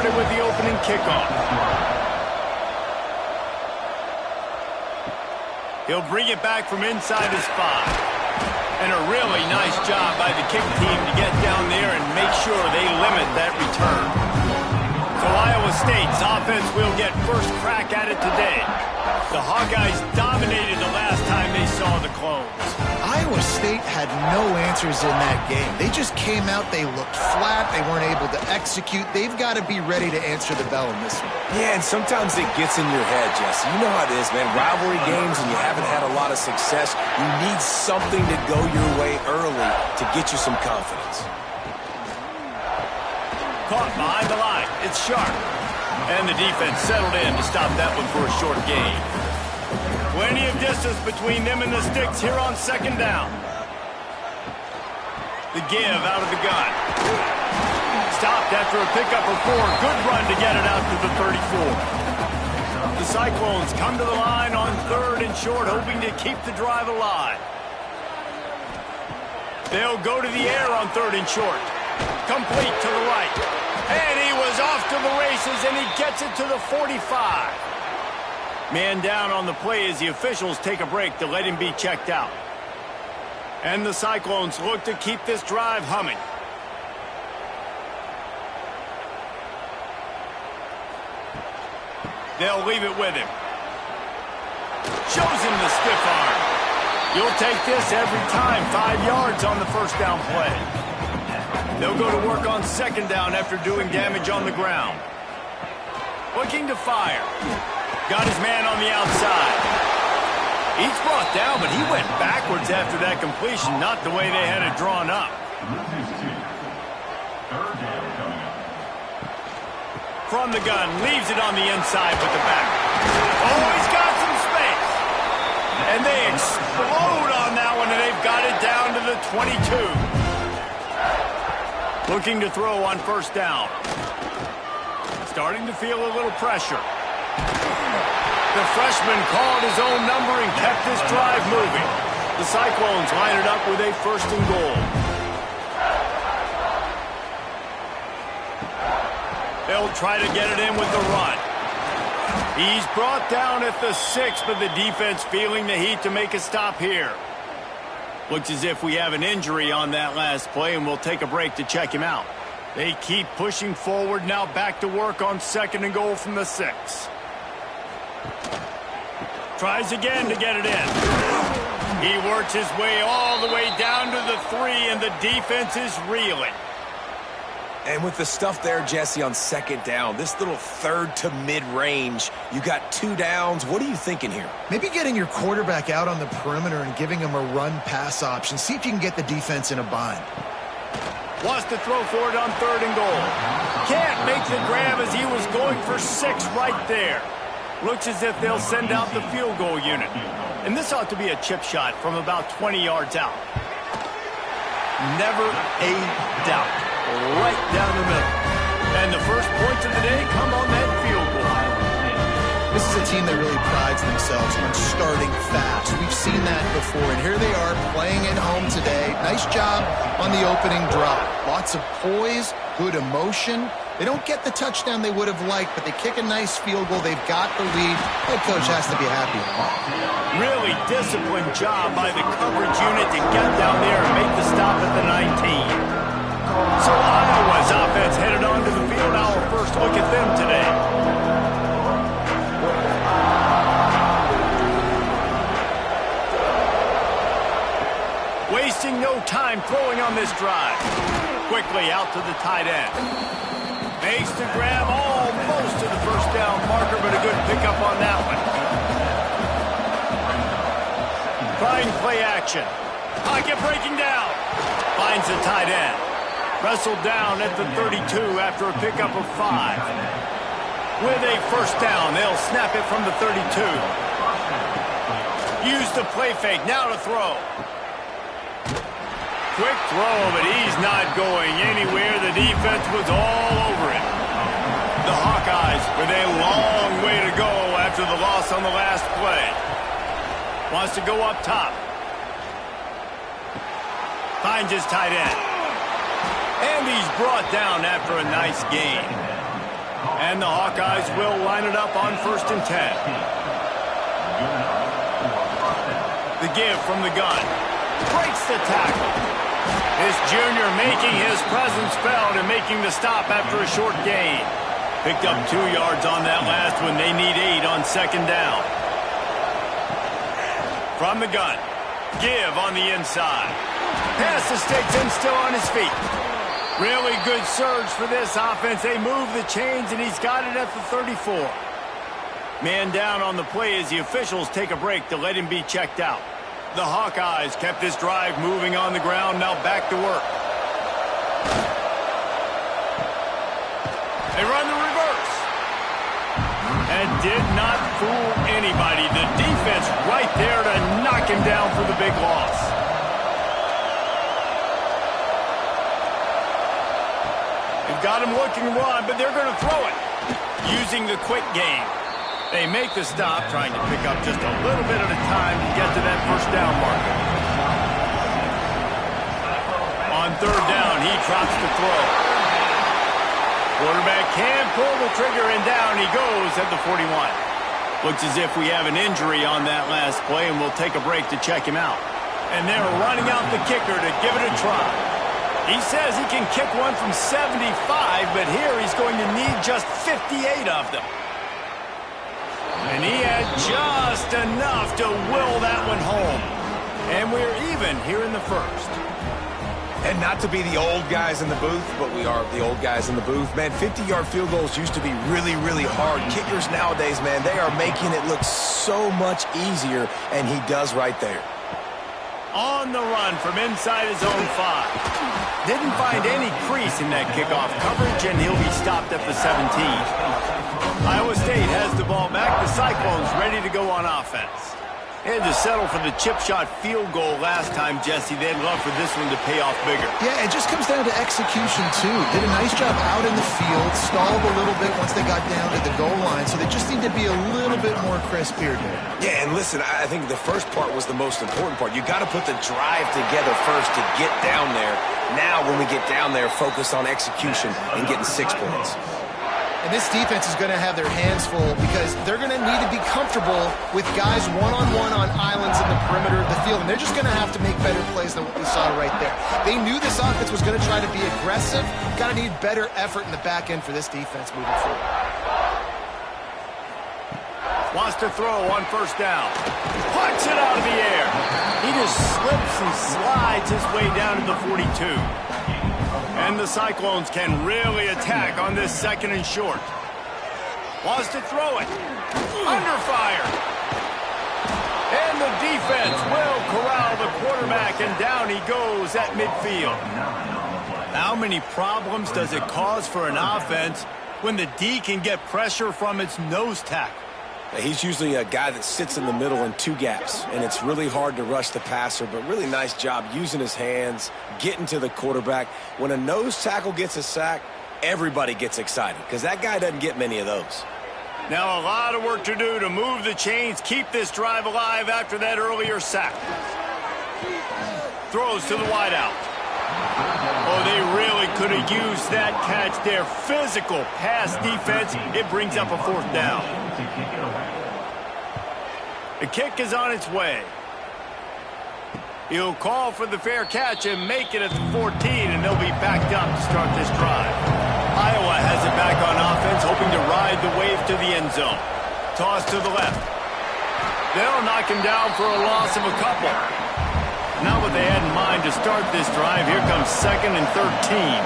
started with the opening kickoff. He'll bring it back from inside his 5. And a really nice job by the kick team to get down there and make sure they limit that return. So Iowa State's offense will get first crack at it today. The Hawkeyes dominated the last time they saw the Clones. Iowa State had no answers in that game. They just came out, they looked flat, they weren't able to execute. They've got to be ready to answer the bell in this one. Yeah, and sometimes it gets in your head, Jesse. You know how it is, man. Rivalry games and you haven't had a lot of success. You need something to go your way early to get you some confidence. Caught behind the line. It's sharp. And the defense settled in to stop that one for a short gain. Plenty of distance between them and the sticks here on second down. The give out of the gun. Stopped after a pickup of 4. Good run to get it out to the 34. The Cyclones come to the line on 3rd and short, hoping to keep the drive alive. They'll go to the air on 3rd and short. Complete to the right. And he was off to the races, and he gets it to the 45. Man down on the play as the officials take a break to let him be checked out. And the Cyclones look to keep this drive humming. They'll leave it with him. Shows him the stiff arm. You'll take this every time. 5 yards on the first down play. They'll go to work on second down after doing damage on the ground. Looking to fire. Got his man on the outside. He's brought down, but he went backwards after that completion, not the way they had it drawn up. From the gun, leaves it on the inside with the back. Oh, he's got some space. And they explode on that one, and they've got it down to the 22. Looking to throw on first down. Starting to feel a little pressure. The freshman called his own number and kept this drive moving. The Cyclones line it up with a 1st and goal. They'll try to get it in with the run. He's brought down at the 6, but the defense feeling the heat to make a stop here. Looks as if we have an injury on that last play, and we'll take a break to check him out. They keep pushing forward, now back to work on 2nd and goal from the 6. Tries again to get it in. He works his way all the way down to the 3, and the defense is reeling. And with the stuff there, Jesse, on second down, this little 3rd to mid-range, you got 2 downs. What are you thinking here? Maybe getting your quarterback out on the perimeter and giving him a run-pass option. See if you can get the defense in a bind. Wants to throw for it on 3rd and goal. Can't make the grab as he was going for 6 right there. Looks as if they'll send out the field goal unit. And this ought to be a chip shot from about 20 yards out. Never a doubt. Right down the middle. And the first points of the day come on that field goal. This is a team that really prides themselves on starting fast. We've seen that before, and here they are playing at home today. Nice job on the opening drive. Lots of poise, good emotion. They don't get the touchdown they would have liked, but they kick a nice field goal. They've got the lead. Head coach has to be happy. Really disciplined job by the coverage unit to get down there and make the stop at the 19. So Iowa's offense headed onto the field. Our first look at them today. Wasting no time throwing on this drive. Quickly out to the tight end. Makes the grab almost to the first down marker, but a good pickup on that one. Trying play action. Pocket breaking down. Finds the tight end. Wrestled down at the 32 after a pickup of 5. With a first down, they'll snap it from the 32. Use the play fake, now to throw. Quick throw, but he's not going anywhere. The defense was all over it. The Hawkeyes with a long way to go after the loss on the last play. Wants to go up top. Finds his tight end. And he's brought down after a nice gain. And the Hawkeyes will line it up on 1st and 10. The give from the gun. Breaks the tackle. This junior making his presence felt and making the stop after a short gain. Picked up 2 yards on that last one. They need 8 on 2nd down. From the gun. Give on the inside. Pass to sticks and still on his feet. Really good surge for this offense. They move the chains, and he's got it at the 34. Man down on the play as the officials take a break to let him be checked out. The Hawkeyes kept this drive moving on the ground. Now back to work. They run the reverse. And did not fool anybody. The defense right there to knock him down for the big loss. They've got him looking to run, but they're going to throw it. Using the quick game. They make the stop, trying to pick up just a little bit at a time to get to that 1st down marker. On 3rd down, he drops the throw. Quarterback can pull the trigger, and down he goes at the 41. Looks as if we have an injury on that last play, and we'll take a break to check him out. And they're running out the kicker to give it a try. He says he can kick one from 75, but here he's going to need just 58 of them. And he had just enough to will that one home. And we're even here in the 1st. And not to be the old guys in the booth, but we are the old guys in the booth. Man, 50-yard field goals used to be really, really hard. Kickers nowadays, man, they are making it look so much easier, and he does right there. On the run from inside his own 5. Didn't find any crease in that kickoff coverage, and he'll be stopped at the 17. Iowa State has the ball back. The Cyclones ready to go on offense. They had to settle for the chip shot field goal last time, Jesse. They'd love for this one to pay off bigger. Yeah, it just comes down to execution, too. Did a nice job out in the field, stalled a little bit once they got down to the goal line, so they just need to be a little bit more crisp here, dude. Yeah, and listen, I think the first part was the most important part. You got to put the drive together first to get down there. Now, when we get down there, focus on execution and getting 6 points. And this defense is going to have their hands full because they're going to need to be comfortable with guys one-on-one on islands in the perimeter of the field. And they're just going to have to make better plays than what we saw right there. They knew this offense was going to try to be aggressive. Got to need better effort in the back end for this defense moving forward. Wants to throw on 1st down. Punch it out of the air. He just slips and slides his way down to the 42. And the Cyclones can really attack on this 2nd and short. Wants to throw it. Under fire. And the defense will corral the quarterback, and down he goes at midfield. How many problems does it cause for an offense when the D can get pressure from its nose tackle? He's usually a guy that sits in the middle in 2 gaps, and it's really hard to rush the passer, but really nice job using his hands, getting to the quarterback. When a nose tackle gets a sack, everybody gets excited because that guy doesn't get many of those. Now a lot of work to do to move the chains, keep this drive alive after that earlier sack. Throws to the wideout. Oh, they really could have used that catch there. Physical pass defense. It brings up a 4th down. The kick is on its way. He'll call for the fair catch and make it at the 14, and they'll be backed up to start this drive. Iowa has it back on offense, hoping to ride the wave to the end zone. Toss to the left. They'll knock him down for a loss of a couple. Not what they had in mind to start this drive. Here comes 2nd and 13.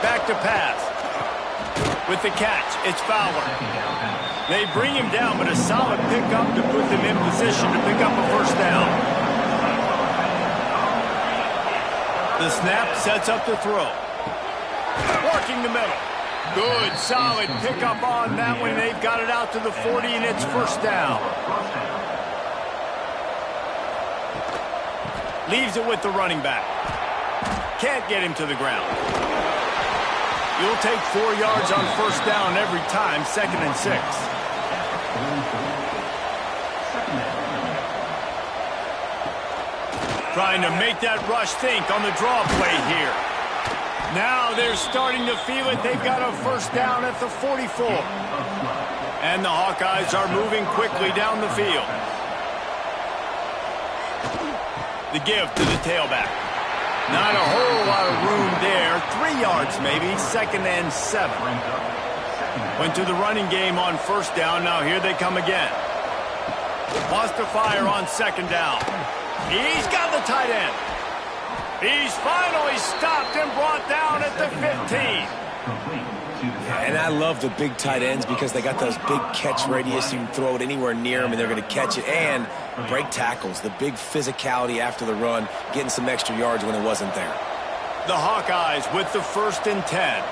Back to pass. With the catch, it's Fowler. They bring him down, but a solid pickup to put them in position to pick up a 1st down. The snap sets up the throw. Working the middle. Good, solid pickup on that one. They've got it out to the 40, and it's 1st down. Leaves it with the running back. Can't get him to the ground. You'll take 4 yards on 1st down every time, 2nd and 6. Trying to make that rush think on the draw play here. Now they're starting to feel it. They've got a first down at the 44. And the Hawkeyes are moving quickly down the field. The give to the tailback. Not a whole lot of room there. 3 yards maybe. 2nd and 7. Went to the running game on first down. Now here they come again. Wants to fire on 2nd down. He's got the tight end. He's finally stopped and brought down at the 15. And I love the big tight ends because they got those big catch radius. You can throw it anywhere near them, and they're going to catch it. And break tackles, the big physicality after the run, getting some extra yards when it wasn't there. The Hawkeyes with the 1st and 10.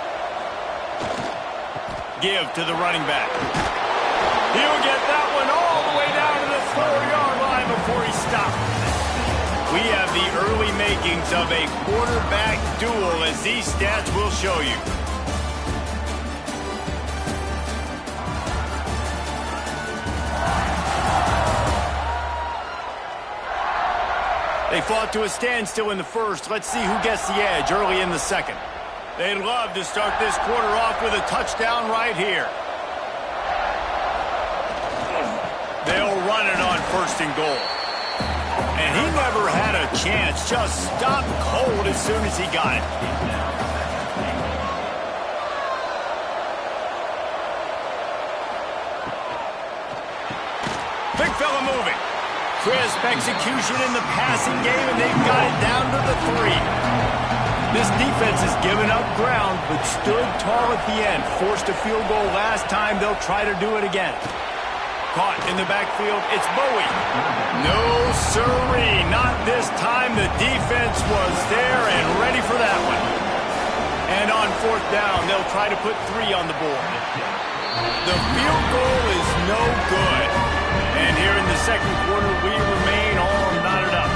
Give to the running back. He'll get that one all the way down to the 4-yard line before he stops. We have the early makings of a quarterback duel, as these stats will show you. They fought to a standstill in the first. Let's see who gets the edge early in the second. They'd love to start this quarter off with a touchdown right here. They'll run it on 1st and goal. And he never had a chance. Just stopped cold as soon as he got it. Big fella moving. Crisp execution in the passing game, and they've got it down to the 3. This defense has given up ground, but stood tall at the end. Forced a field goal last time. They'll try to do it again. Caught in the backfield, it's Bowie. No siree, not this time. The defense was there and ready for that one. And on 4th down, they'll try to put 3 on the board. The field goal is no good. And here in the second quarter, we remain all knotted up.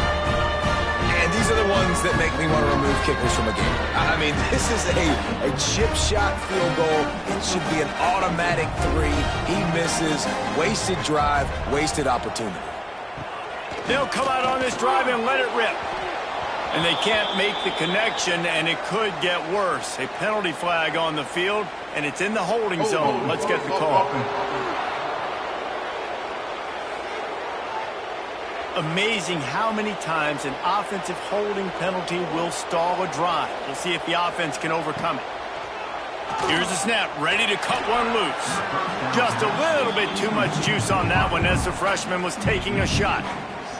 And these are the ones that make me want to remove kickers from a game. I mean, this is a chip shot field goal. It should be an automatic 3. He misses. Wasted drive, wasted opportunity. They'll come out on this drive and let it rip. And they can't make the connection, and it could get worse. A penalty flag on the field, and it's in the holding zone. Let's get the call. Amazing how many times an offensive holding penalty will stall a drive. We'll see if the offense can overcome it. Here's the snap, ready to cut one loose. Just a little bit too much juice on that one as the freshman was taking a shot.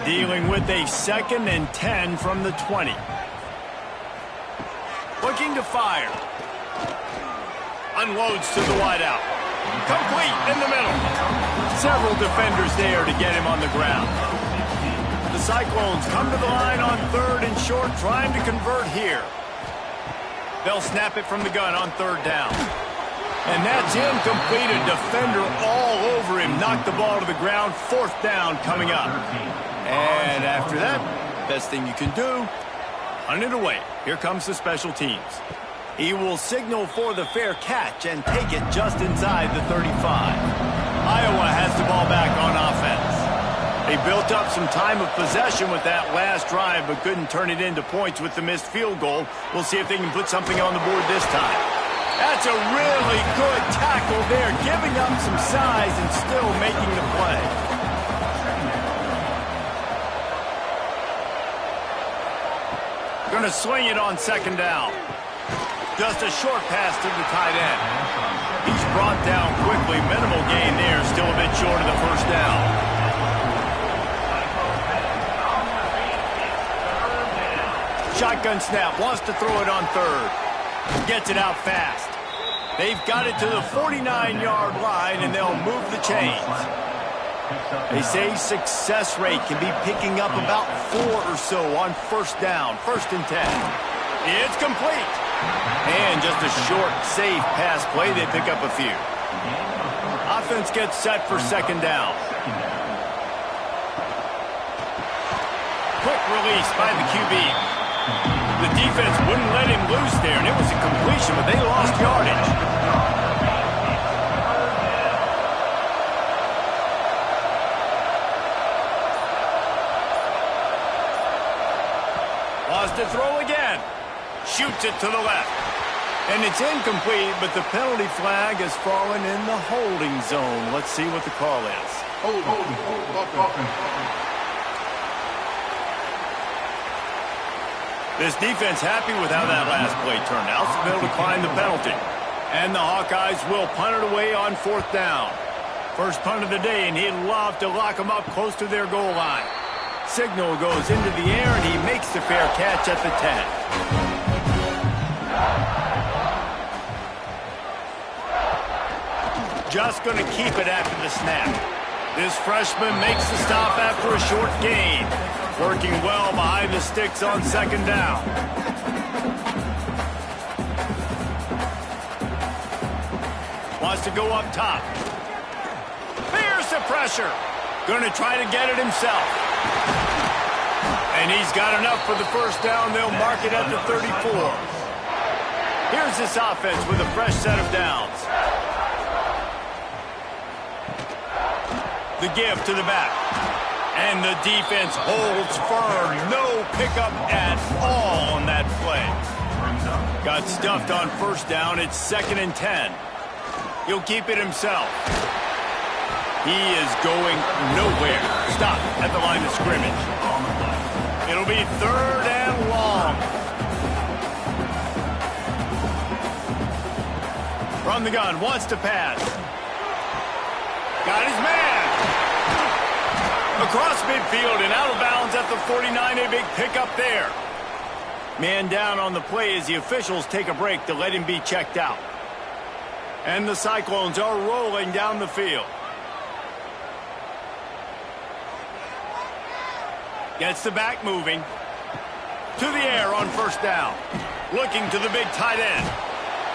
Dealing with a 2nd and 10 from the 20. Looking to fire. Unloads to the wideout. Complete in the middle. Several defenders there to get him on the ground. The Cyclones come to the line on 3rd and short, trying to convert here. They'll snap it from the gun on 3rd down. And that's incomplete. A defender all over him. Knocked the ball to the ground. 4th down coming up. And after that, best thing you can do, hunt it away. Here comes the special teams. He will signal for the fair catch and take it just inside the 35. Iowa has the ball back on offense. They built up some time of possession with that last drive, but couldn't turn it into points with the missed field goal. We'll see if they can put something on the board this time. That's a really good tackle there, giving up some size and still making the play. Going to swing it on 2nd down. Just a short pass to the tight end. He's brought down quickly. Minimal gain there, still a bit short of the 1st down. Shotgun snap, wants to throw it on 3rd. Gets it out fast. They've got it to the 49-yard line, and they'll move the chains. They say success rate can be picking up about 4 or so on 1st down, 1st and 10. It's complete. And just a short, safe pass play. They pick up a few. Offense gets set for 2nd down. Quick release by the QB. The defense wouldn't let him loose there, and it was a completion, but they lost yardage. Lost to throw again. Shoots it to the left. And it's incomplete, but the penalty flag has fallen in the holding zone. Let's see what the call is. This defense happy with how that last play turned out, so they'll decline the penalty. And the Hawkeyes will punt it away on 4th down. First punt of the day, and he'd love to lock them up close to their goal line. Signal goes into the air, and he makes the fair catch at the 10. Just going to keep it after the snap. This freshman makes the stop after a short gain. Working well behind the sticks on 2nd down. Wants to go up top. There's the pressure. Going to try to get it himself. And he's got enough for the first down. They'll mark it at the 34. Here's this offense with a fresh set of downs. The give to the back. And the defense holds firm. No pickup at all on that play. Got stuffed on 1st down. It's 2nd and 10. He'll keep it himself. He is going nowhere. Stop at the line of scrimmage. It'll be 3rd and long. From the gun, wants to pass. Got his man. Across midfield and out of bounds at the 49. A big pickup there. Man down on the play as the officials take a break to let him be checked out. And the Cyclones are rolling down the field. Gets the back moving. To the air on 1st down. Looking to the big tight end.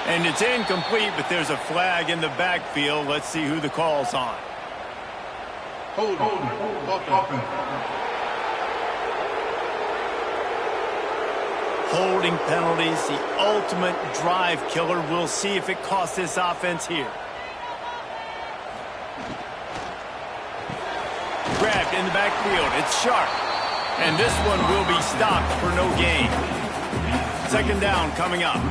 And it's incomplete, but there's a flag in the backfield. Let's see who the call's on. Holding penalties, the ultimate drive killer. We'll see if it costs this offense here. Grabbed in the backfield. It's sharp. And this one will be stopped for no gain. 2nd down coming up.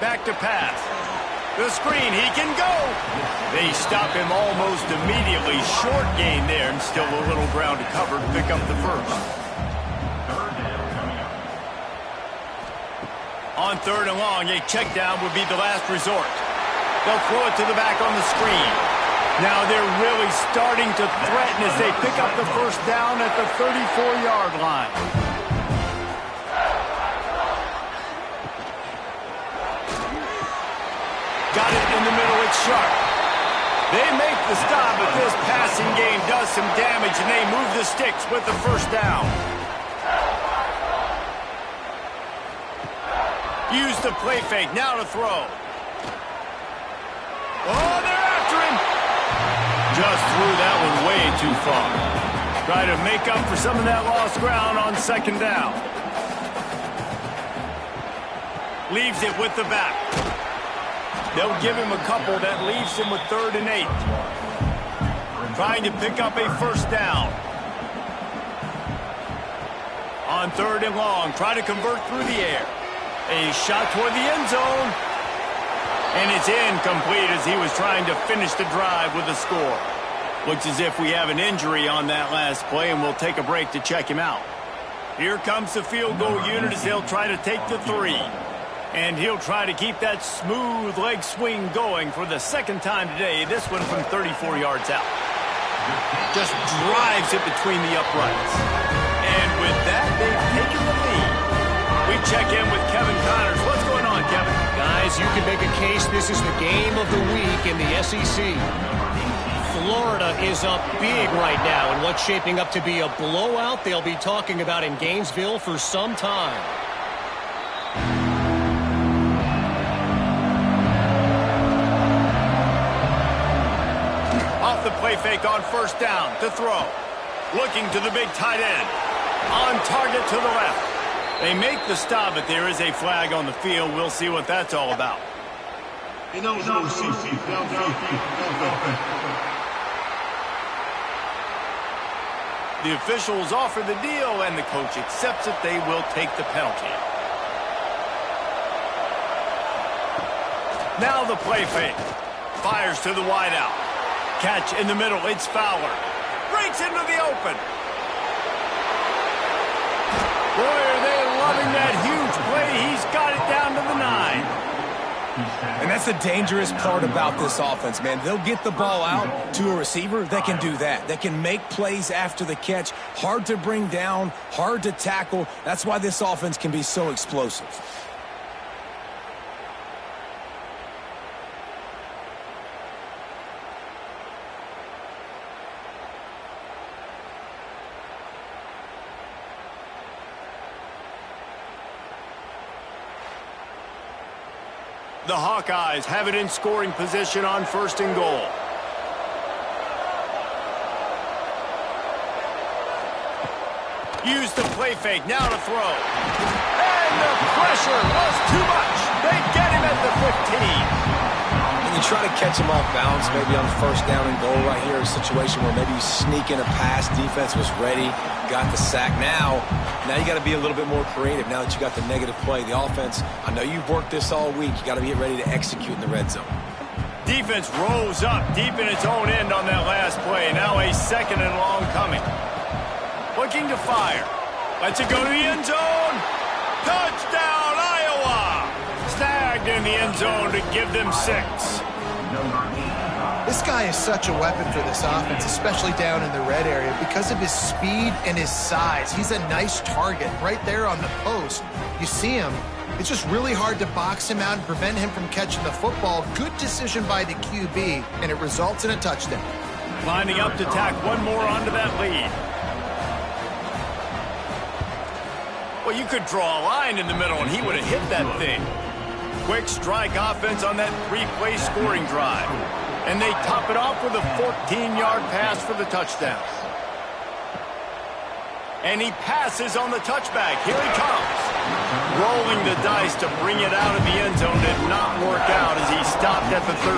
Back to pass. The screen, he can go. They stop him almost immediately. Short gain there, and still a little ground to cover to pick up the first. On 3rd and long, a check down would be the last resort. They'll throw it to the back on the screen. Now they're really starting to threaten as they pick up the first down at the 34-yard line. Got it in the middle, it's sharp. They make the stop, but this passing game does some damage, and they move the sticks with the first down. Use the play fake, now to throw. Oh, they're after him. Just threw that one way too far. Try to make up for some of that lost ground on 2nd down. Leaves it with the back. They'll give him a couple. That leaves him with 3rd and 8. Trying to pick up a first down. On 3rd and long, try to convert through the air. A shot toward the end zone. And it's incomplete as he was trying to finish the drive with a score. Looks as if we have an injury on that last play, and we'll take a break to check him out. Here comes the field goal unit as they'll try to take the 3. And he'll try to keep that smooth leg swing going for the 2nd time today. This one from 34 yards out. Just drives it between the uprights. And with that, they've taken the lead. We check in with Kevin Connors. What's going on, Kevin? Guys, you can make a case this is the game of the week in the SEC. Florida is up big right now in what's shaping up to be a blowout they'll be talking about in Gainesville for some time. Off the play fake on 1st down to throw. Looking to the big tight end. On target to the left. They make the stop, but there is a flag on the field. We'll see what that's all about. The officials offer the deal, and the coach accepts it. They will take the penalty. Now the play fake. Fires to the wideout. Catch in the middle. It's Fowler. Breaks into the open. Boy, are they loving that huge play. He's got it down to the 9. And that's the dangerous part about this offense, man. They'll get the ball out to a receiver. They can do that. They can make plays after the catch. Hard to bring down, hard to tackle. That's why this offense can be so explosive. The Hawkeyes have it in scoring position on 1st and goal. Use the play fake, now to throw. And the pressure was too much. They get him at the 15. And you try to catch him off balance, maybe on 1st down and goal right here, a situation where maybe you sneak in a pass, defense was ready, got the sack. Now you got to be a little bit more creative now that you got the negative play. The offense, I know you've worked this all week. You got to get ready to execute in the red zone. Defense rose up deep in its own end on that last play. Now a 2nd and long coming. Looking to fire. Lets it go to the end zone. Touchdown, Iowa! Snagged in the end zone to give them 6. This guy is such a weapon for this offense, especially down in the red area, because of his speed and his size. He's a nice target right there on the post. You see him. It's just really hard to box him out and prevent him from catching the football. Good decision by the QB, and it results in a touchdown. Lining up to tack one more onto that lead. Well, you could draw a line in the middle, and he would have hit that thing. Quick strike offense on that 3-play scoring drive. And they top it off with a 14-yard pass for the touchdown. And he passes on the touchback. Here he comes. Rolling the dice to bring it out of the end zone did not work out as he stopped at the 13.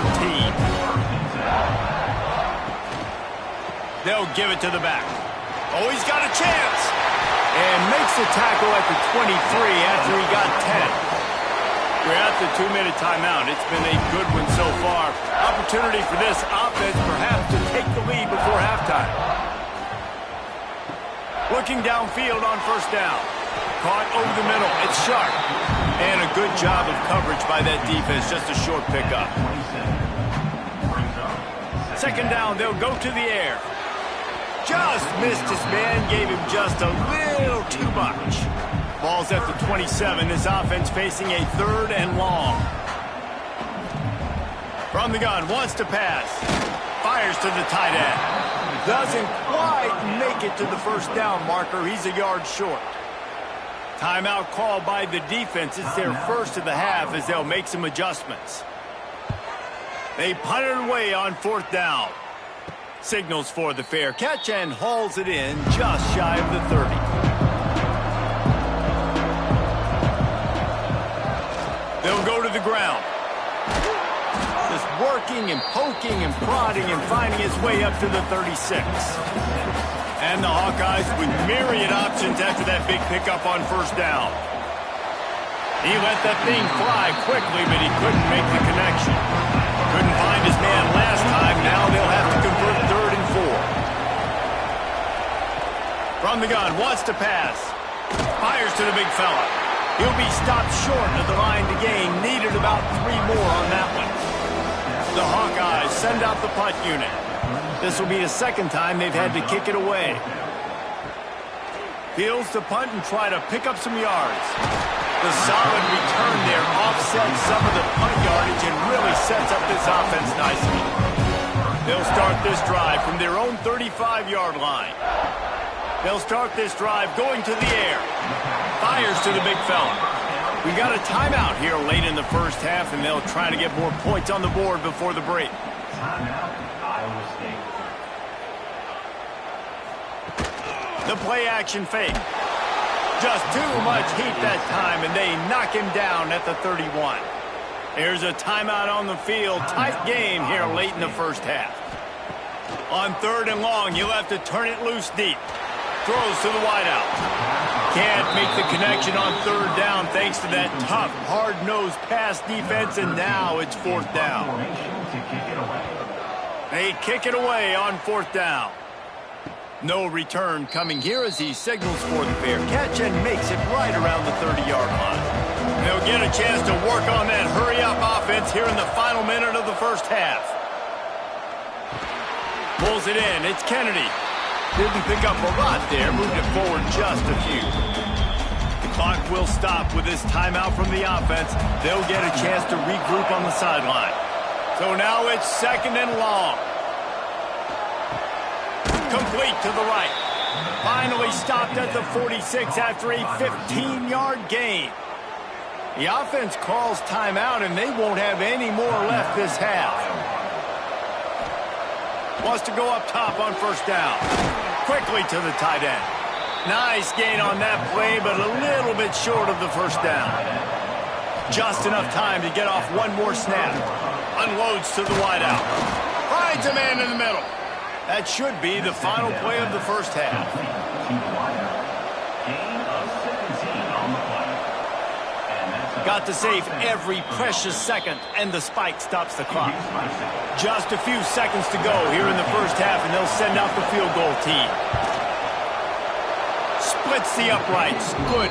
They'll give it to the back. Oh, he's got a chance. And makes the tackle at the 23 after he got 10. We're at the 2-minute timeout. It's been a good one so far. Opportunity for this offense perhaps to take the lead before halftime. Looking downfield on 1st down. Caught over the middle. It's sharp. And a good job of coverage by that defense. Just a short pickup. 2nd down, they'll go to the air. Just missed his man. Gave him just a little too much. Ball's at the 27. This offense facing a 3rd and long. From the gun, wants to pass. Fires to the tight end. Doesn't quite make it to the 1st down marker. He's a yard short. Timeout called by the defense. It's their 1st of the half as they'll make some adjustments. They punt it away on 4th down. Signals for the fair catch and hauls it in just shy of the 30. They'll go to the ground. Just working and poking and prodding and finding his way up to the 36. And the Hawkeyes with myriad options after that big pickup on 1st down. He let that thing fly quickly, but he couldn't make the connection. Couldn't find his man last time. Now they'll have to convert 3rd and 4. From the gun, wants to pass. Fires to the big fella. He'll be stopped short of the line to gain. Needed about 3 more on that one. The Hawkeyes send out the punt unit. This will be the 2nd time they've had to kick it away. Fields to punt and try to pick up some yards. The solid return there offsets some of the punt yardage and really sets up this offense nicely. They'll start this drive from their own 35-yard line. They'll start this drive going to the air. Fires to the big fella. We got a timeout here late in the 1st half, and they'll try to get more points on the board before the break. The play action fake. Just too much heat that time, and they knock him down at the 31. There's a timeout on the field. Tight game here late in the 1st half. On 3rd and long, you'll have to turn it loose deep. throws to the wideout. Can't make the connection on third down thanks to that tough, hard-nosed pass defense, and now it's fourth down. They kick it away on fourth down. No return coming here as he signals for the fair catch and makes it right around the 30-yard line. They'll get a chance to work on that hurry-up offense here in the final minute of the first half. Pulls it in. It's Kennedy. Didn't pick up a lot there. Moved it forward just a few. The clock will stop with this timeout from the offense. They'll get a chance to regroup on the sideline. So now it's second and long. Complete to the right. Finally stopped at the 46 after a 15-yard gain. The offense calls timeout, and they won't have any more left this half. Wants to go up top on first down. Quickly to the tight end. Nice gain on that play, but a little bit short of the first down. Just enough time to get off one more snap. Unloads to the wideout. Finds a man in the middle. That should be the final play of the first half. Got to save every precious second, and the spike stops the clock. Just a few seconds to go here in the first half, and they'll send out the field goal team. Splits the uprights. Good.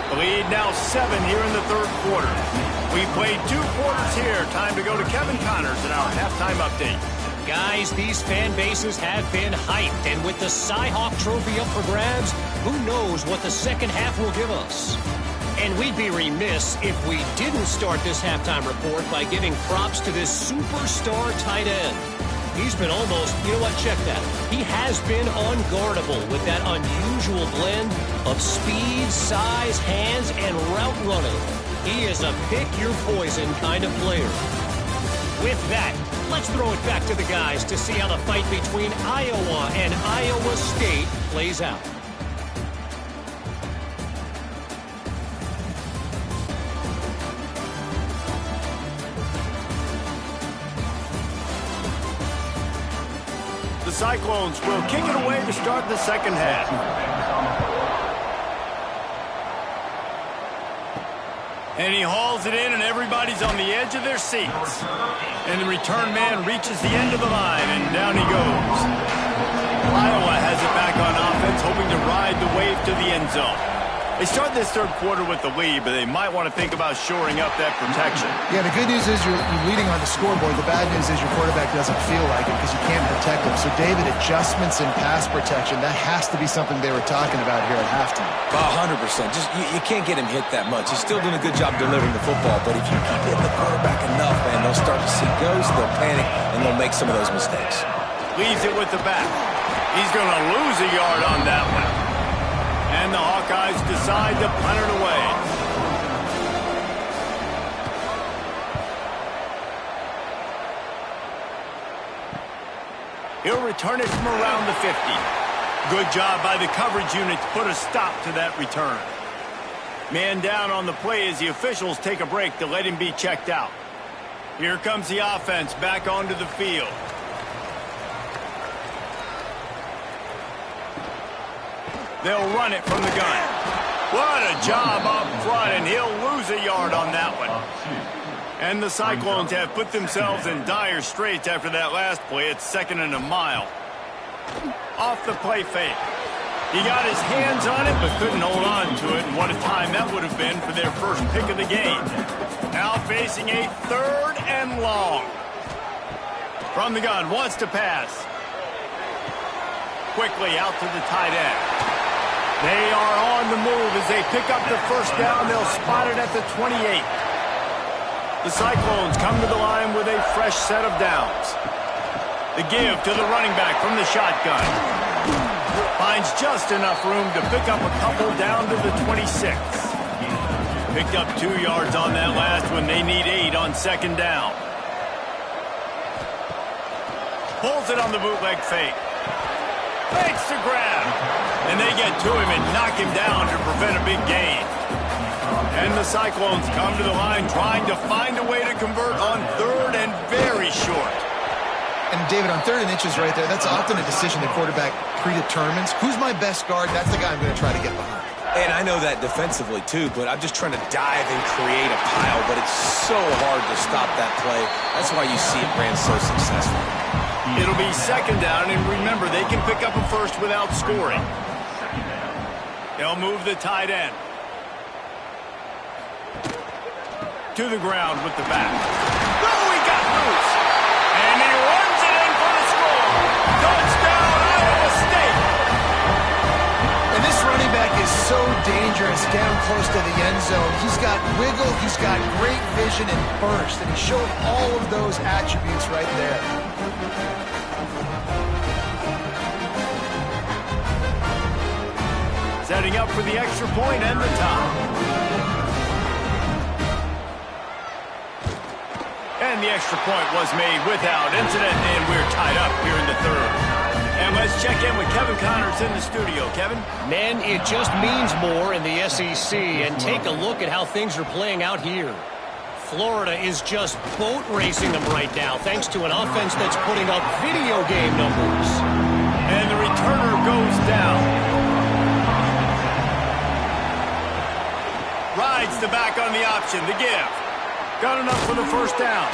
The lead now 7 here in the third quarter. We played 2 quarters here. Time to go to Kevin Connors in our halftime update. Guys, these fan bases have been hyped, and with the Cy-Hawk Trophy up for grabs, who knows what the second half will give us. And we'd be remiss if we didn't start this halftime report by giving props to this superstar tight end. He's been almost, you know what, check that. He has been unguardable with that unusual blend of speed, size, hands, and route running. He is a pick-your-poison kind of player. With that, let's throw it back to the guys to see how the fight between Iowa and Iowa State plays out. The Cyclones will kick it away to start the second half. And he hauls it in, and everybody's on the edge of their seats. And the return man reaches the end of the line, and down he goes. Iowa has it back on offense, hoping to ride the wave to the end zone. They start this third quarter with the lead, but they might want to think about shoring up that protection. Yeah, the good news is you're leading on the scoreboard. The bad news is your quarterback doesn't feel like it because you can't protect him. So, David, adjustments in pass protection, that has to be something they were talking about here at halftime. 100%. Just you can't get him hit that much. He's still doing a good job delivering the football, but if you keep hitting the quarterback enough, man, they'll start to see ghosts, they'll panic, and they'll make some of those mistakes. Leaves it with the back. He's going to lose a yard on that one. And the Hawkeyes decide to punt it away. He'll return it from around the 50. Good job by the coverage unit to put a stop to that return. Man down on the play as the officials take a break to let him be checked out. Here comes the offense back onto the field. They'll run it from the gun. What a job up front, and he'll lose a yard on that one. And the Cyclones have put themselves in dire straits after that last play. It's second and a mile. Off the play fake. He got his hands on it, but couldn't hold on to it. And what a time that would have been for their first pick of the game. Now facing a third and long. From the gun, wants to pass. Quickly out to the tight end. They are on the move as they pick up the first down. They'll spot it at the 28. The Cyclones come to the line with a fresh set of downs. The give to the running back from the shotgun. Finds just enough room to pick up a couple down to the 26. Picked up 2 yards on that last one. They need 8 on second down. Pulls it on the bootleg fake. Fakes the grab. And they get to him and knock him down to prevent a big gain. And the Cyclones come to the line trying to find a way to convert on third and very short. And David, on 3rd and inches right there, that's often a decision the quarterback predetermines. Who's my best guard? That's the guy I'm going to try to get behind. And I know that defensively, too, but I'm just trying to dive and create a pile, but it's so hard to stop that play. That's why you see it ran so successful. It'll be 2nd down, and remember, they can pick up a first without scoring. They'll move the tight end to the ground with the back. Oh, he got loose. And he runs it in for the score. Touchdown, Iowa State. And this running back is so dangerous down close to the end zone. He's got wiggle, he's got great vision and burst, and he showed all of those attributes right there. Setting up for the extra point and the tie. And the extra point was made without incident, and we're tied up here in the 3rd. And let's check in with Kevin Connors in the studio. Kevin? Man, it just means more in the SEC, and take a look at how things are playing out here. Florida is just boat racing them right now, thanks to an offense that's putting up video game numbers. And the returner goes down. Rides the back on the option, the give. Got enough for the 1st down.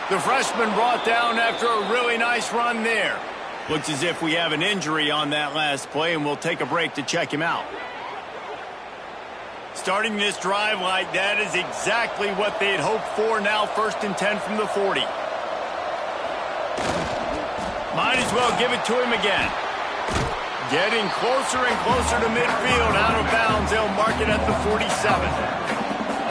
The freshman brought down after a really nice run there. Looks as if we have an injury on that last play, and we'll take a break to check him out. Starting this drive like that is exactly what they'd hoped for. Now 1st and 10 from the 40. Might as well give it to him again. Getting closer and closer to midfield. Out of bounds, they'll mark it at the 47.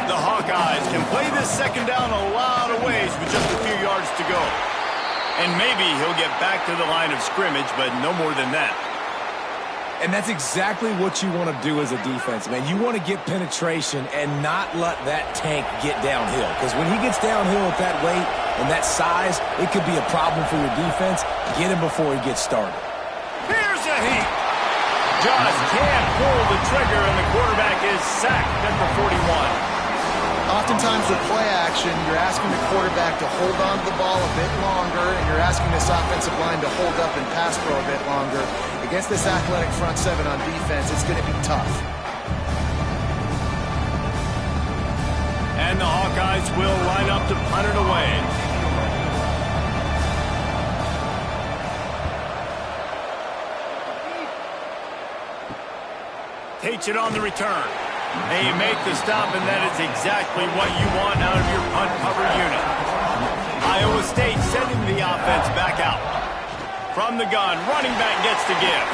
The Hawkeyes can play this 2nd down a lot of ways with just a few yards to go. And maybe he'll get back to the line of scrimmage, but no more than that. And that's exactly what you want to do as a defense, man. You want to get penetration and not let that tank get downhill. Because when he gets downhill at that weight and that size, it could be a problem for your defense. Get him before he gets started. Here's a heat. Just can't pull the trigger, and the quarterback is sacked at the 41. Oftentimes with play action, you're asking the quarterback to hold on to the ball a bit longer, and you're asking this offensive line to hold up and pass pro a bit longer. Against this athletic front 7 on defense, it's going to be tough. And the Hawkeyes will line up to punt it away. Takes it on the return. They make the stop, and that is exactly what you want out of your punt cover unit. Iowa State sending the offense back out. From the gun, running back gets to give.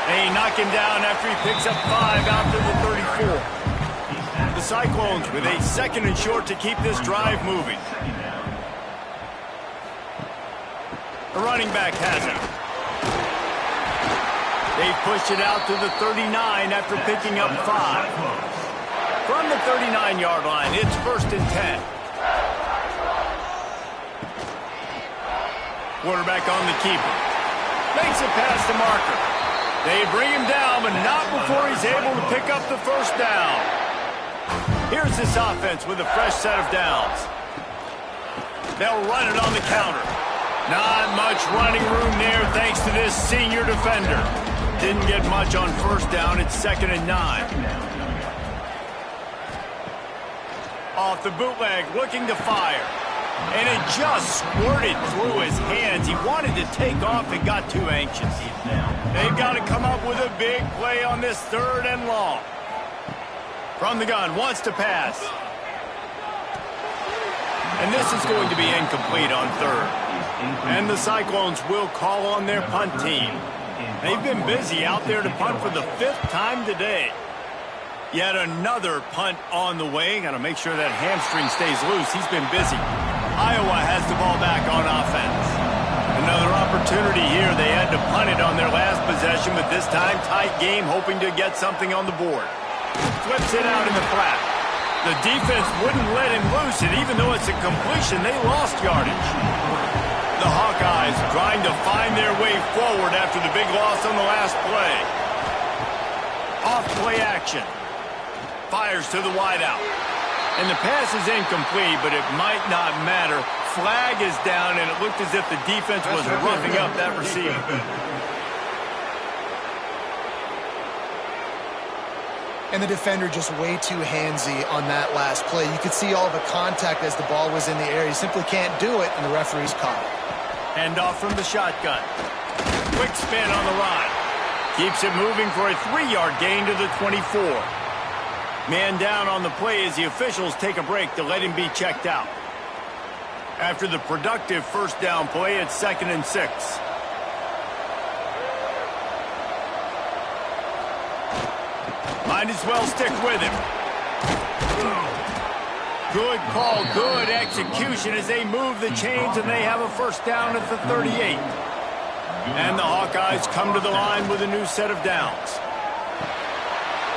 They knock him down after he picks up 5 out to the 34. The Cyclones with a 2nd and short to keep this drive moving. The running back has it. They push it out to the 39 after picking up 5. From the 39-yard line, it's 1st and 10. Quarterback on the keeper. Makes it past the marker. They bring him down, but not before he's able to pick up the 1st down. Here's this offense with a fresh set of downs. They'll run it on the counter. Not much running room there thanks to this senior defender. Didn't get much on 1st down. It's 2nd and 9. Off the bootleg, looking to fire. And it just squirted through his hands. He wanted to take off and got too anxious. They've got to come up with a big play on this 3rd and long. From the gun, wants to pass. And this is going to be incomplete on 3rd. And the Cyclones will call on their punt team. They've been busy out there to punt for the 5th time today. Yet another punt on the way. Got to make sure that hamstring stays loose. He's been busy. Iowa has the ball back on offense. Another opportunity here. They had to punt it on their last possession, but this time tight game, hoping to get something on the board. Flips it out in the flat. The defense wouldn't let him loose it, even though it's a completion. They lost yardage. The Hawkeyes trying to find their way forward after the big loss on the last play. Off play action. Fires to the wideout. And the pass is incomplete, but it might not matter. flag is down, and it looked as if the defense was roughing up that receiver. And the defender just way too handsy on that last play. You could see all the contact as the ball was in the air. He simply can't do it, and the referee's caught it. Hand off from the shotgun. Quick spin on the run. Keeps it moving for a 3-yard gain to the 24. Man down on the play as the officials take a break to let him be checked out. After the productive first down play, it's 2nd and 6. Might as well stick with him. Good call, good execution as they move the chains, and they have a first down at the 38. And the Hawkeyes come to the line with a new set of downs.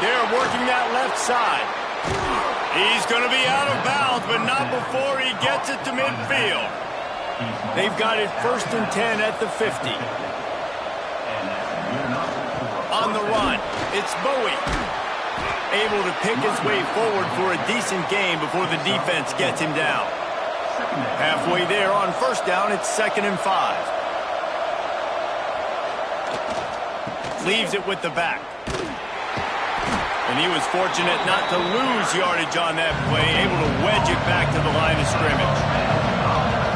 They're working that left side. He's going to be out of bounds, but not before he gets it to midfield. They've got it 1st and 10 at the 50. On the run, it's Bowie. Able to pick his way forward for a decent gain before the defense gets him down. Halfway there on first down, it's 2nd and 5. Leaves it with the back. And he was fortunate not to lose yardage on that play, able to wedge it back to the line of scrimmage.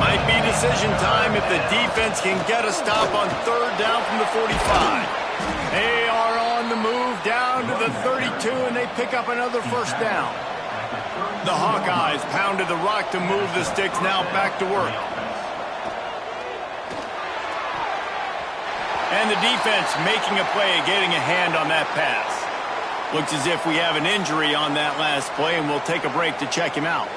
Might be decision time if the defense can get a stop on 3rd down from the 45. They are on the move down to the 32, and they pick up another first down. The Hawkeyes pounded the rock to move the sticks, now back to work. And the defense making a play, getting a hand on that pass. Looks as if we have an injury on that last play, and we'll take a break to check him out.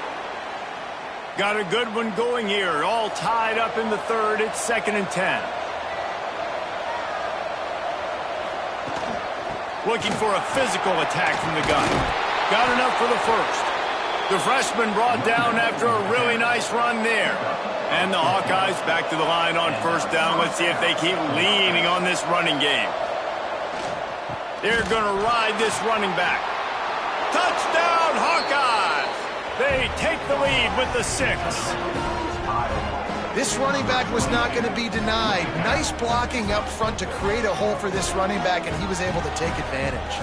Got a good one going here, all tied up in the 3rd. It's 2nd and 10. Looking for a physical attack from the gun. Got enough for the first. The freshman brought down after a really nice run there. And the Hawkeyes back to the line on first down. Let's see if they keep leaning on this running game. They're going to ride this running back. Touchdown, Hawkeyes! They take the lead with the 6. This running back was not going to be denied. Nice blocking up front to create a hole for this running back, and he was able to take advantage.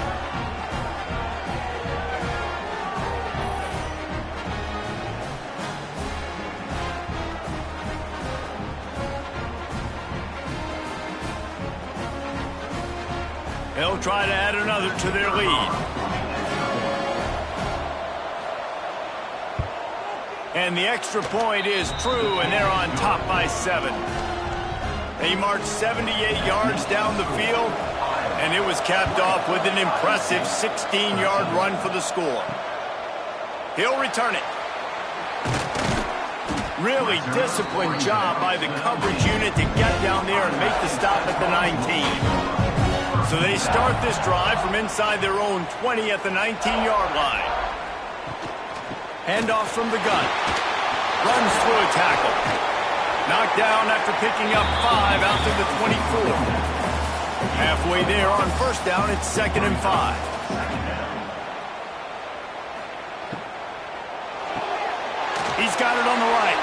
They'll try to add another to their lead. And the extra point is true, and they're on top by 7. They marched 78 yards down the field, and it was capped off with an impressive 16-yard run for the score. He'll return it. Really disciplined job by the coverage unit to get down there and make the stop at the 19. So they start this drive from inside their own 20 at the 19-yard line. Handoff from the gun. Runs through a tackle. Knocked down after picking up 5 out to the 24. Halfway there on first down, it's 2nd and 5. He's got it on the right.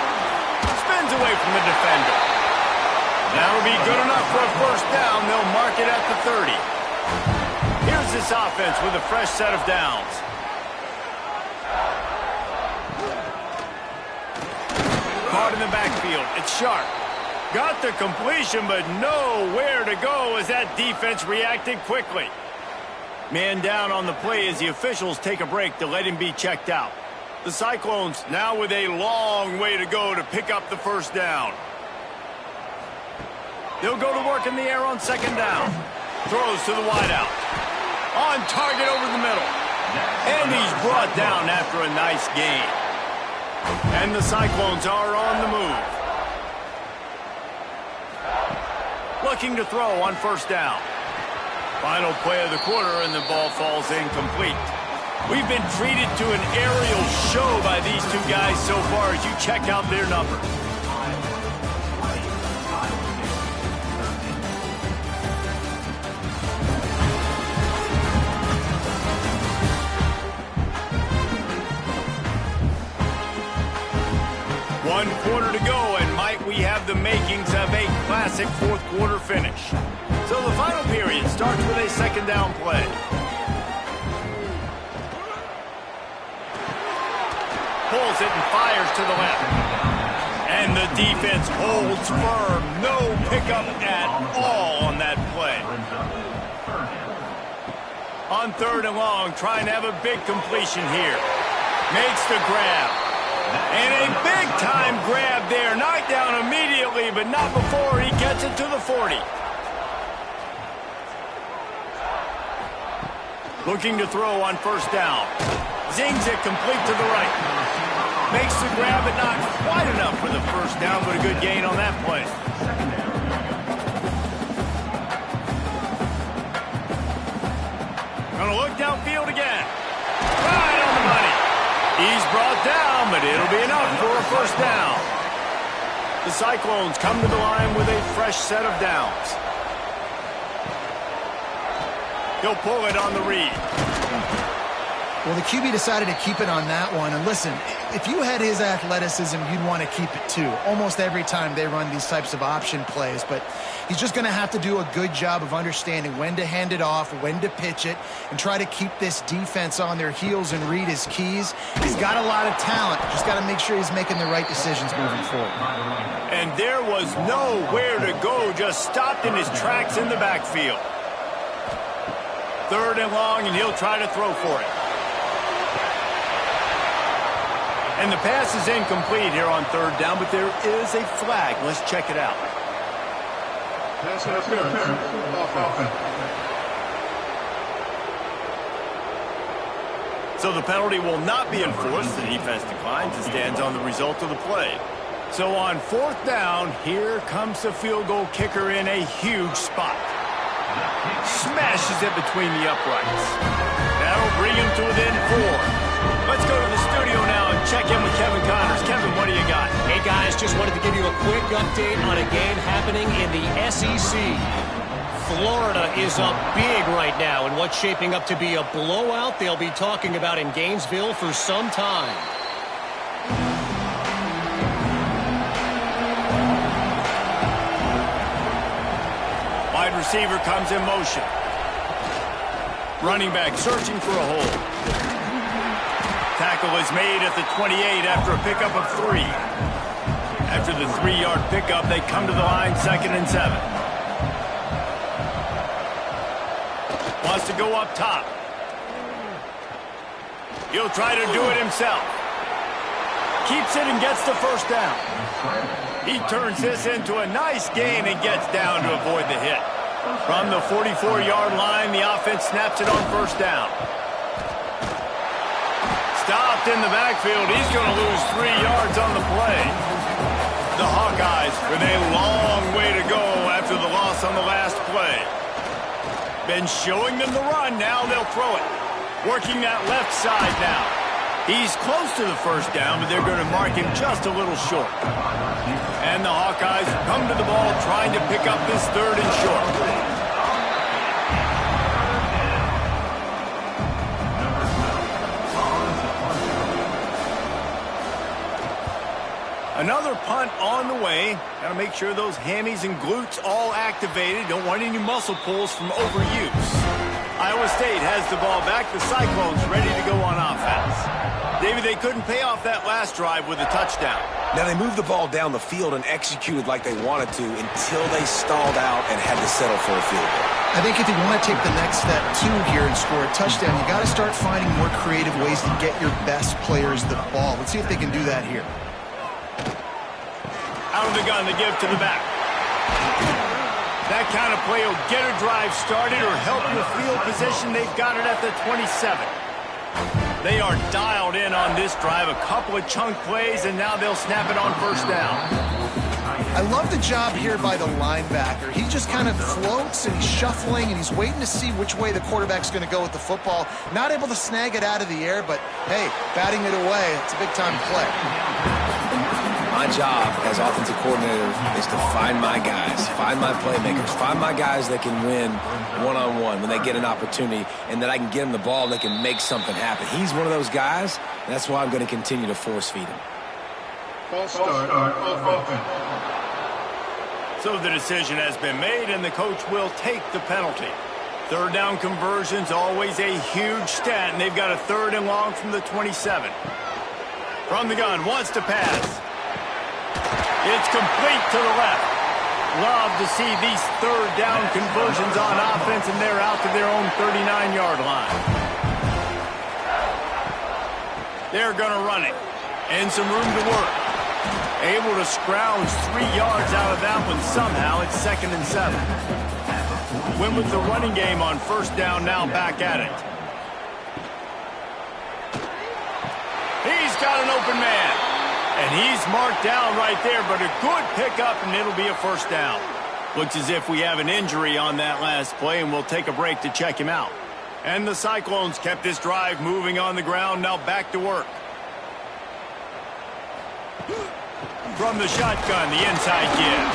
Spins away from the defender. That'll be good enough for a first down. They'll mark it at the 30. Here's this offense with a fresh set of downs. Caught in the backfield. It's Sharp. Got the completion, but nowhere to go as that defense reacted quickly. Man down on the play as the officials take a break to let him be checked out. The Cyclones now with a long way to go to pick up the first down. They'll go to work in the air on second down. Throws to the wideout. On target over the middle. And he's brought down after a nice gain. And the Cyclones are on the move. Looking to throw on first down. Final play of the quarter, and the ball falls incomplete. We've been treated to an aerial show by these two guys so far as you check out their numbers. One quarter to go Vikings have a classic fourth-quarter finish. So the final period starts with a second down play. Pulls it and fires to the left. And the defense holds firm. No pickup at all on that play. On third and long, trying to have a big completion here. Makes the grab. And a big-time grab there. Knocked down immediately, but not before he gets it to the 40. Looking to throw on first down. Zings it complete to the right. Makes the grab, but not quite enough for the first down, but a good gain on that play. Gonna look downfield again. Right on the money. He's brought down, but it'll be enough for a first down. The Cyclones come to the line with a fresh set of downs. He'll pull it on the read. Well, the QB decided to keep it on that one. And listen, if you had his athleticism, you'd want to keep it too. Almost every time they run these types of option plays. But he's just going to have to do a good job of understanding when to hand it off, when to pitch it, and try to keep this defense on their heels and read his keys. He's got a lot of talent. Just got to make sure he's making the right decisions moving forward. And there was nowhere to go, just stopped in his tracks in the backfield. Third and long, and he'll try to throw for it. And the pass is incomplete here on third down, but there is a flag. Let's check it out. So the penalty will not be enforced. The defense declines and stands on the result of the play. So on fourth down, here comes the field goal kicker in a huge spot. Smashes it between the uprights. That'll bring him to within 4. Let's go to the studio now and check in with Kevin Connors. Kevin, what do you got? Hey, guys, just wanted to give you a quick update on a game happening in the SEC. Florida is up big right now in what's shaping up to be a blowout they'll be talking about in Gainesville for some time. Wide receiver comes in motion. Running back searching for a hole. Tackle is made at the 28 after a pickup of 3. After the 3-yard pickup, they come to the line 2nd and 7. Wants to go up top. He'll try to do it himself. Keeps it and gets the first down. He turns this into a nice gain and gets down to avoid the hit. From the 44-yard line, the offense snaps it on first down. Stopped in the backfield. He's going to lose 3 yards on the play. The Hawkeyes with a long way to go after the loss on the last play. Been showing them the run. Now they'll throw it. Working that left side now. He's close to the first down, but they're going to mark him just a little short. And the Hawkeyes come to the ball trying to pick up this 3rd and short. Another punt on the way. Got to make sure those hammies and glutes all activated. Don't want any muscle pulls from overuse. Iowa State has the ball back. The Cyclones ready to go on offense. David, they couldn't pay off that last drive with a touchdown. Now they moved the ball down the field and executed like they wanted to until they stalled out and had to settle for a field goal. I think if you want to take the next step too here and score a touchdown, you got to start finding more creative ways to get your best players the ball. Let's see if they can do that here. Out of the gun, they give to the back. That kind of play will get a drive started or help your field position. They've got it at the 27. They are dialed in on this drive. A couple of chunk plays, and now they'll snap it on first down. I love the job here by the linebacker. He just kind of floats, and he's shuffling, and he's waiting to see which way the quarterback's going to go with the football. Not able to snag it out of the air, but, hey, batting it away, it's a big-time play. My job as offensive coordinator is to find my guys, find my playmakers, find my guys that can win one-on-one when they get an opportunity, and that I can get them the ball and they can make something happen. He's one of those guys, and that's why I'm going to continue to force feed him. False start, offense. So the decision has been made, and the coach will take the penalty. Third down conversion's always a huge stat, and they've got a 3rd and long from the 27. From the gun, wants to pass. It's complete to the left. Love to see these 3rd down conversions on offense, and they're out to their own 39-yard line. They're going to run it. And some room to work. Able to scrounge 3 yards out of that one somehow. It's 2nd and 7. Went with the running game on 1st down, now back at it. He's got an open man. And he's marked down right there, but a good pickup, and it'll be a 1st down. Looks as if we have an injury on that last play, and we'll take a break to check him out. And the Cyclones kept this drive moving on the ground, now back to work. From the shotgun, the inside give.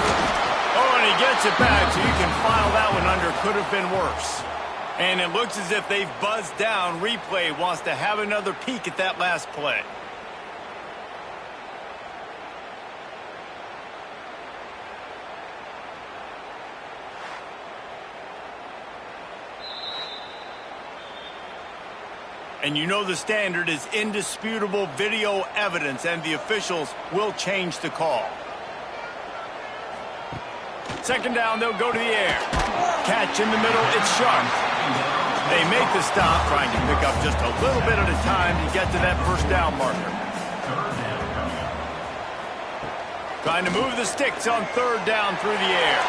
Oh, and he gets it back, so you can file that one under. Could have been worse. And it looks as if they've buzzed down. Replay wants to have another peek at that last play. And you know the standard is indisputable video evidence, and the officials will change the call. 2nd down, they'll go to the air. Catch in the middle, it's sharp. They make the stop, trying to pick up just a little bit at a time to get to that 1st down marker. Trying to move the sticks on 3rd down through the air.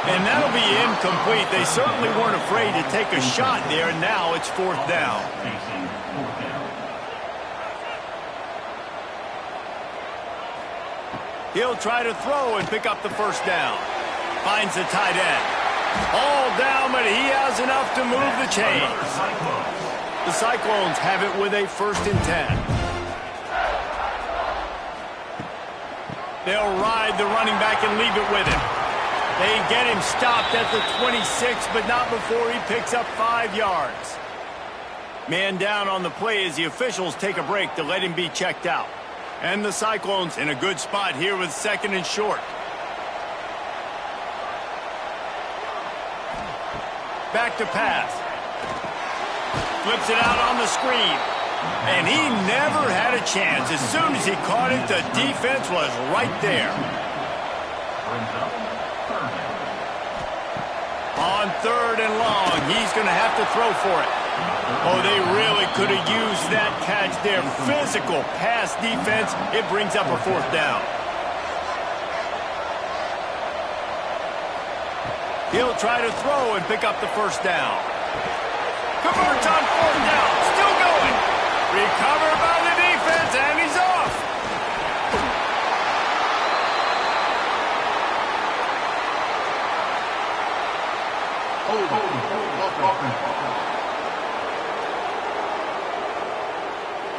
And that'll be incomplete. They certainly weren't afraid to take a shot there, and now it's 4th down. He'll try to throw and pick up the 1st down. Finds the tight end. All down, but he has enough to move the chains. The Cyclones have it with a 1st and 10. They'll ride the running back and leave it with him. They get him stopped at the 26, but not before he picks up 5 yards. Man down on the play as the officials take a break to let him be checked out. And the Cyclones in a good spot here with 2nd and short. Back to pass. Flips it out on the screen. And he never had a chance. As soon as he caught it, the defense was right there. On 3rd and long, he's going to have to throw for it. Oh, they really could have used that catch there. Physical pass defense. It brings up a 4th down. He'll try to throw and pick up the 1st down. Converts on 4th down. Still going. Recovered by the defense, and he's off.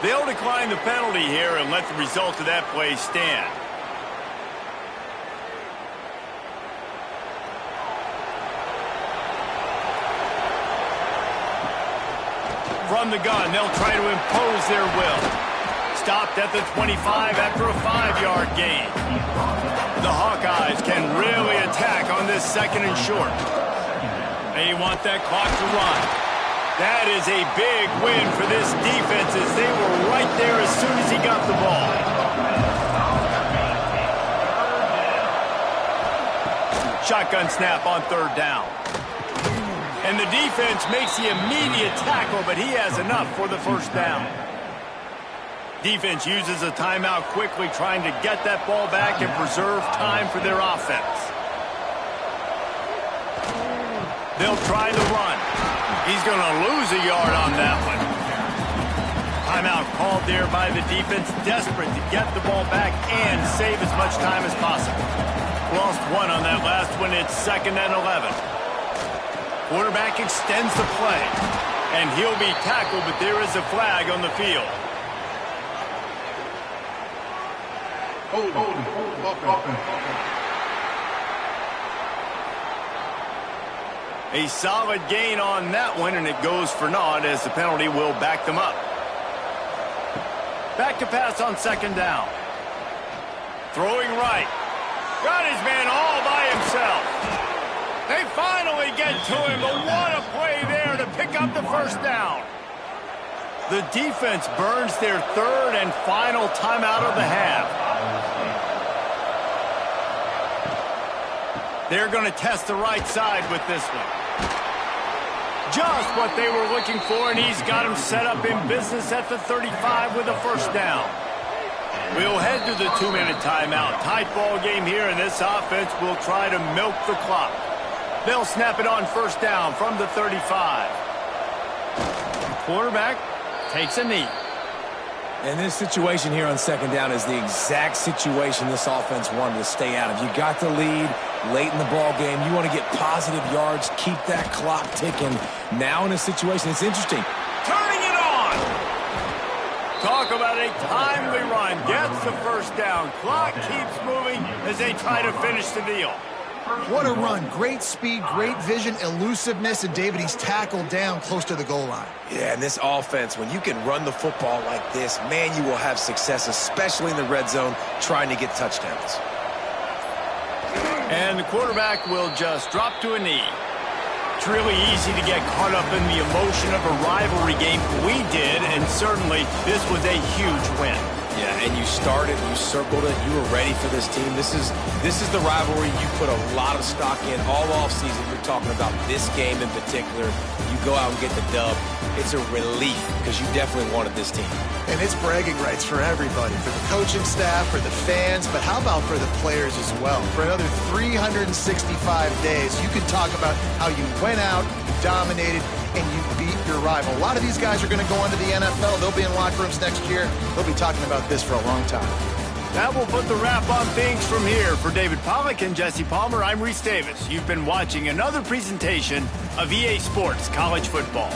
They'll decline the penalty here and let the result of that play stand. From the gun, they'll try to impose their will. Stopped at the 25 after a 5-yard gain. The Hawkeyes can really attack on this 2nd and short. They want that clock to run. That is a big win for this defense as they were right there as soon as he got the ball. Shotgun snap on 3rd down. And the defense makes the immediate tackle, but he has enough for the 1st down. Defense uses a timeout quickly, trying to get that ball back and preserve time for their offense. They'll try the run. He's going to lose a yard on that one. Timeout called there by the defense, desperate to get the ball back and save as much time as possible. Lost 1 on that last one. It's 2nd and 11. Quarterback extends the play, and he'll be tackled, but there is a flag on the field. A solid gain on that one, and it goes for naught as the penalty will back them up. Back to pass on 2nd down. Throwing right. Got his man all by himself. They finally get to him, but what a play there to pick up the first down. The defense burns their third and final timeout of the half. They're going to test the right side with this one. Just what they were looking for, and he's got him set up in business at the 35 with a first down. We'll head to the 2-minute timeout. Tight ball game here, and this offense will try to milk the clock. They'll snap it on first down from the 35. Quarterback takes a knee. And this situation here on second down is the exact situation this offense wanted to stay out of. You got the lead late in the ball game. You want to get positive yards, keep that clock ticking. Now in a situation, it's interesting. Turning it on! Talk about a timely run. Gets the first down. Clock keeps moving as they try to finish the deal. What a run. Great speed, great vision, elusiveness, and David, he's tackled down close to the goal line. Yeah, and this offense, when you can run the football like this, man, you will have success, especially in the red zone, trying to get touchdowns. And the quarterback will just drop to a knee. It's really easy to get caught up in the emotion of a rivalry game. We did, and certainly this was a huge win. Yeah, and you started, you circled it, you were ready for this team. This is the rivalry you put a lot of stock in all offseason. You're talking about this game in particular. You go out and get the dub. It's a relief because you definitely wanted this team. And it's bragging rights for everybody, for the coaching staff, for the fans, but how about for the players as well? For another 365 days, you can talk about how you went out, you dominated, and you beat your rival. A lot of these guys are going to go into the NFL. They'll be in locker rooms next year. They'll be talking about this for a long time. That will put the wrap on things from here. For David Pollack and Jesse Palmer, I'm Reese Davis. You've been watching another presentation of EA Sports College Football.